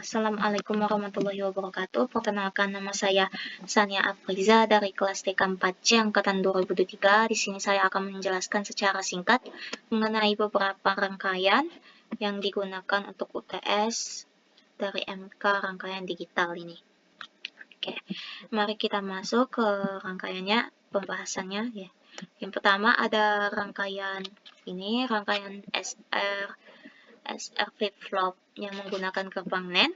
Assalamualaikum warahmatullahi wabarakatuh. Perkenalkan, nama saya Sania Afriza dari kelas TK 4C angkatan 2023. Di sini saya akan menjelaskan secara singkat mengenai beberapa rangkaian yang digunakan untuk UTS dari MK rangkaian digital ini. Oke, mari kita masuk ke rangkaiannya, pembahasannya ya. Yang pertama ada rangkaian ini, rangkaian SR flip-flop yang menggunakan gerbang NAND.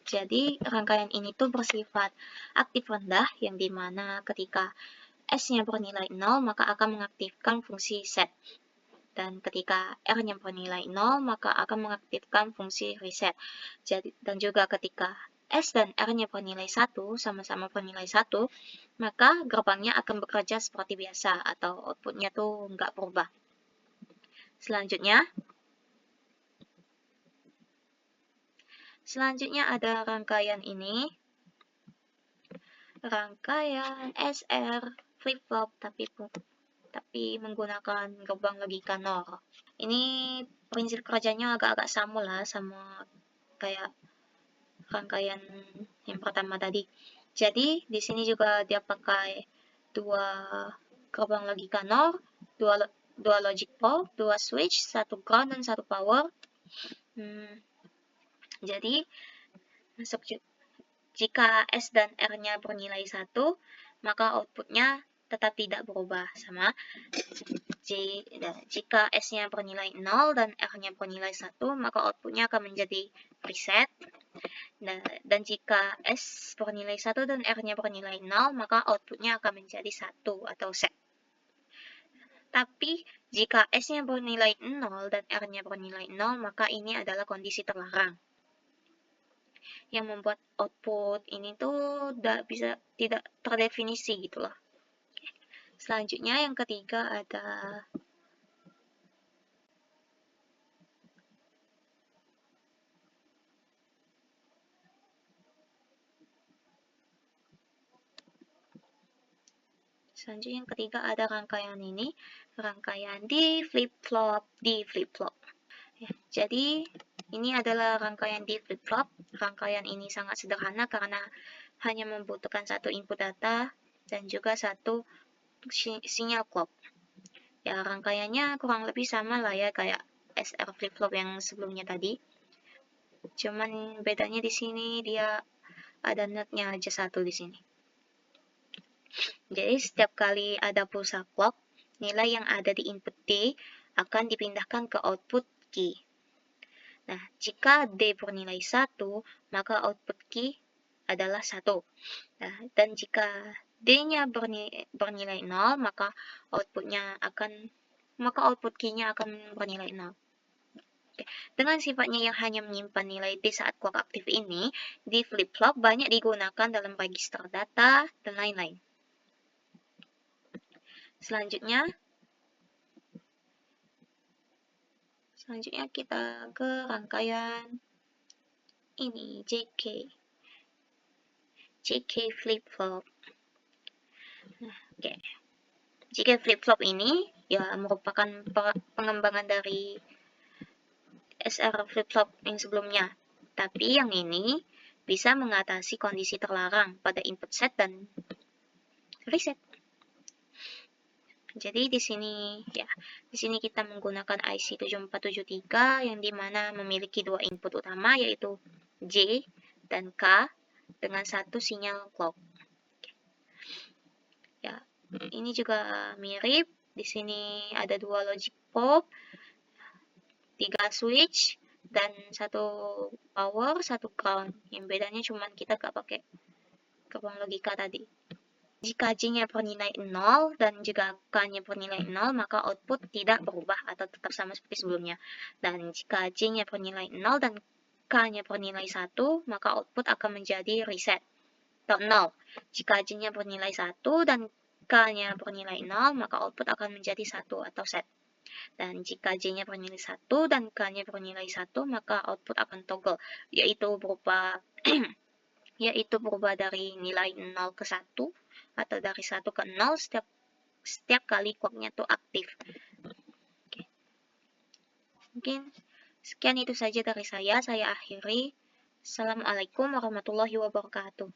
Jadi rangkaian ini tuh bersifat aktif rendah, yang dimana ketika S-nya bernilai 0 maka akan mengaktifkan fungsi set, dan ketika R-nya bernilai 0 maka akan mengaktifkan fungsi reset. Jadi, dan juga ketika S dan R-nya bernilai 1, sama-sama bernilai 1, maka gerbangnya akan bekerja seperti biasa atau outputnya tuh nggak berubah. Selanjutnya ada rangkaian ini, rangkaian SR flip-flop tapi menggunakan gerbang logika NOR. Ini prinsip kerjanya agak-agak sama lah, sama kayak rangkaian yang pertama tadi. Jadi di sini juga dia pakai dua gerbang logika NOR, dua logic port, dua switch, satu ground dan satu power. Jadi jika S dan R-nya bernilai 1, maka outputnya tetap tidak berubah sama. Jika S-nya bernilai 0 dan R-nya bernilai 1, maka outputnya akan menjadi reset. Dan jika S bernilai 1 dan R-nya bernilai 0, maka outputnya akan menjadi 1 atau set. Tapi jika S-nya bernilai 0 dan R-nya bernilai 0, maka ini adalah kondisi terlarang, yang membuat output ini tuh tidak terdefinisi gitu loh. Selanjutnya yang ketiga ada rangkaian ini, rangkaian di flip-flop. Ya, jadi ini adalah rangkaian di flip-flop. Rangkaian ini sangat sederhana karena hanya membutuhkan satu input data dan juga satu sinyal clock. Ya, rangkaiannya kurang lebih sama lah ya kayak SR flip-flop yang sebelumnya tadi. Cuman bedanya di sini dia ada NOT-nya aja satu di sini. Jadi setiap kali ada pulsa clock, nilai yang ada di input D akan dipindahkan ke output key. Nah, jika D bernilai 1, maka output key adalah 1. Nah, dan jika D-nya bernilai 0, maka output key-nya akan bernilai 0. Dengan sifatnya yang hanya menyimpan nilai D saat clock aktif ini, di flip-flop banyak digunakan dalam register data dan lain-lain. Selanjutnya kita ke rangkaian ini, JK flip-flop. JK flip-flop ini ya merupakan pengembangan dari SR flip-flop yang sebelumnya. Tapi yang ini bisa mengatasi kondisi terlarang pada input set dan reset. Jadi di sini kita menggunakan IC 7473 yang dimana memiliki dua input utama, yaitu J dan K dengan satu sinyal clock. Ya, ini juga mirip. Di sini ada dua logic port, 3 switch, dan satu power, satu ground. Yang bedanya cuma kita gak pakai gerbang logika tadi. Jika J-nya bernilai 0 dan jika K-nya bernilai 0, maka output tidak berubah atau tetap sama seperti sebelumnya. Dan jika J-nya bernilai 0 dan K-nya bernilai 1, maka output akan menjadi reset atau 0. Jika J-nya bernilai 1 dan K-nya bernilai 0, maka output akan menjadi 1 atau set. Dan jika J-nya bernilai 1 dan K-nya bernilai 1, maka output akan toggle, yaitu berubah dari nilai 0 ke 1 atau dari 1 ke 0 setiap kali clock-nya tuh aktif. Mungkin sekian itu saja dari saya akhiri. Assalamualaikum warahmatullahi wabarakatuh.